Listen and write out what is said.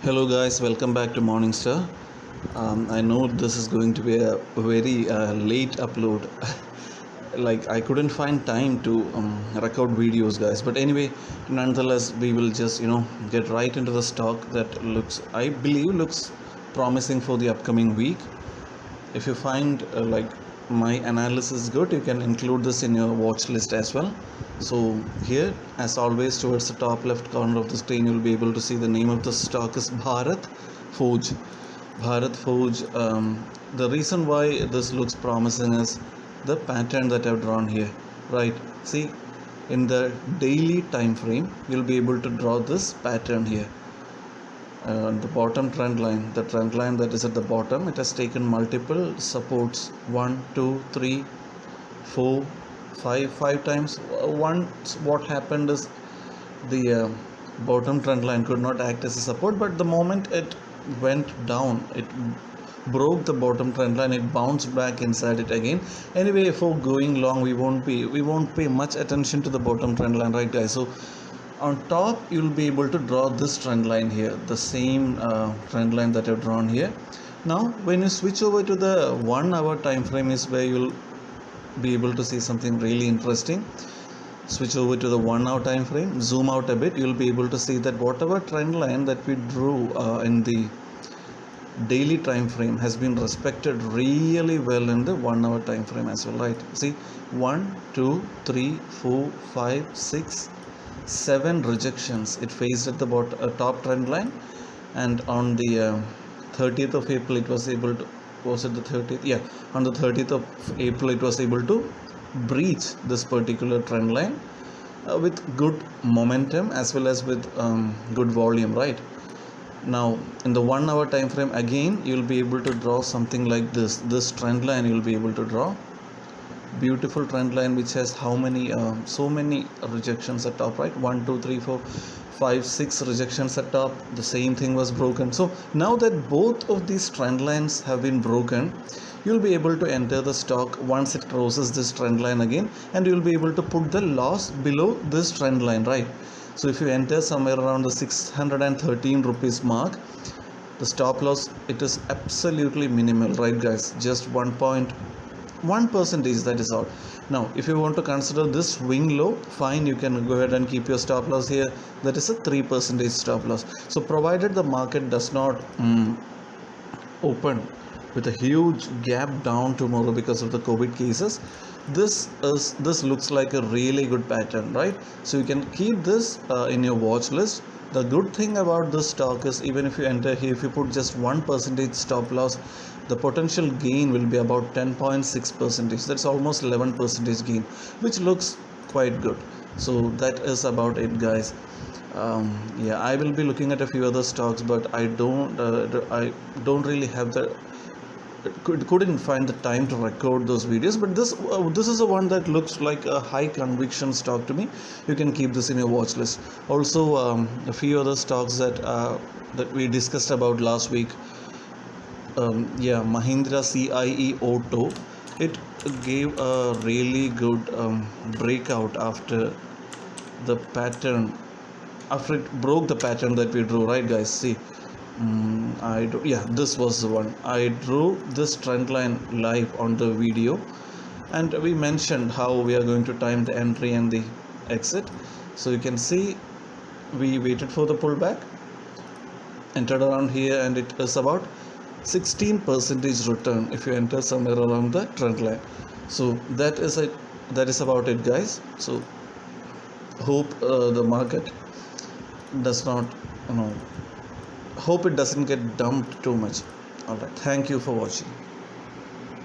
Hello guys, welcome back to Morningstar. I know this is going to be a very late upload. Like I couldn't find time to record videos, guys. But anyway, nonetheless, we will just get right into the stock that I believe, looks promising for the upcoming week. If you find my analysis good, you can include this in your watch list as well. So here, as always, towards the top left corner of the screen, you'll be able to see the name of the stock is Bharat Forge. Bharat Forge. The reason why this looks promising is the pattern that I've drawn here, right? See, in the daily time frame, you'll be able to draw this pattern here. The bottom trend line, the trend line that is at the bottom, it has taken multiple supports, 1 2 3 4 5 times. Once what happened is the bottom trend line could not act as a support, but the moment it went down, it broke the bottom trend line, it bounced back inside it again. Anyway, for going long, we won't pay much attention to the bottom trend line, right guys? So on top, you'll be able to draw this trend line here, the same trend line that I've drawn here. Now when you switch over to the 1 hour time frame is where you'll be able to see something really interesting. Switch over to the 1 hour time frame, zoom out a bit, you'll be able to see that whatever trend line that we drew in the daily time frame has been respected really well in the 1 hour time frame as well, right? See, 1 2 3 4 5 6 7 rejections it faced at the top trend line, and on the 30th of April it was able to, was it the 30th, yeah, on the 30th of April it was able to breach this particular trend line with good momentum as well as with good volume, right? Now in the 1 hour time frame, again you'll be able to draw something like this trend line. You'll be able to draw beautiful trend line which has how many so many rejections at top, right? 1 2 3 4 5 6 rejections at top. The same thing was broken. So now that both of these trend lines have been broken, you'll be able to enter the stock once it crosses this trend line again, and you'll be able to put the loss below this trend line, right? So if you enter somewhere around the 613 rupees mark, the stop loss, it is absolutely minimal, right guys? Just 1.1%, that is all. Now if you want to consider this swing low, fine, you can go ahead and keep your stop loss here. That is a 3% stop loss. So provided the market does not open with a huge gap down tomorrow because of the COVID cases, this looks like a really good pattern, right? So you can keep this in your watch list. The good thing about this stock is, even if you enter here, if you put just 1% stop loss, the potential gain will be about 10.6%. That's almost 11% gain, which looks quite good. So that is about it, guys. Yeah, I will be looking at a few other stocks, but I don't really have the couldn't find the time to record those videos. But this is the one that looks like a high conviction stock to me. You can keep this in your watch list. Also a few other stocks that we discussed about last week. Yeah, Mahindra CIE Auto, it gave a really good breakout after the pattern, after it broke the pattern that we drew, right guys? See, yeah, this was the one. I drew this trend line live on the video, and we mentioned how we are going to time the entry and the exit. So you can see we waited for the pullback, entered around here, and it is about 16% return if you enter somewhere along the trend line. So that is about it, guys. So hope the market does not, hope it doesn't get dumped too much. All right, thank you for watching.